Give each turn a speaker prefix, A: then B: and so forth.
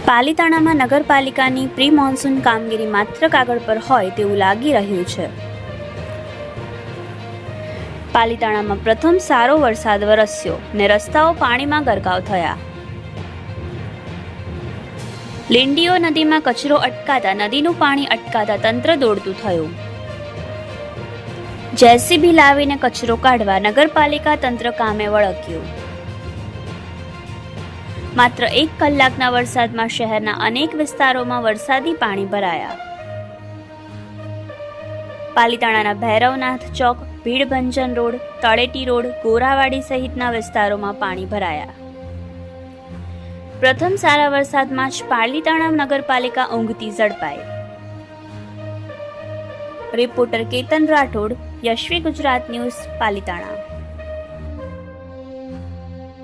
A: પાલિતાણામાં નગરપાલિકાની pre monsoon કામગીરી માત્ર કાગળ પર હોય તેવું લાગી રહ્યું છે. પાલિતાણામાં પ્રથમ સારો વરસાદ વરસ્યો ને રસ્તાઓ પાણીમાં ગરકાવ થયા. લીંડીઓ નદીમાં કચરો અટકાતા નદીનું પાણી અટકાતા તંત્ર દોડતું થયું. જેસીબી લાવીને કચરો કાઢવા નગરપાલિકા તંત્ર કામે વળગ્યું. માત્ર 1 કલાકના વરસાદમાં શહેરના અનેક વિસ્તારોમાં વરસાદી પાણી ભરાયા. પાલિતાણાના ભૈરવનાથ ચોક, ભીડભંજન રોડ, તળેટી રોડ, ગોરાવાડી સહિતના વિસ્તારોમાં પાણી ભરાયા. પ્રથમ સારા વરસાદમાં જ પાલિતાણા નગરપાલિકા ઊંઘતી ઝડપાઈ. Reporter Ketan Rathod, Yashvi Gujarat news, Palitana.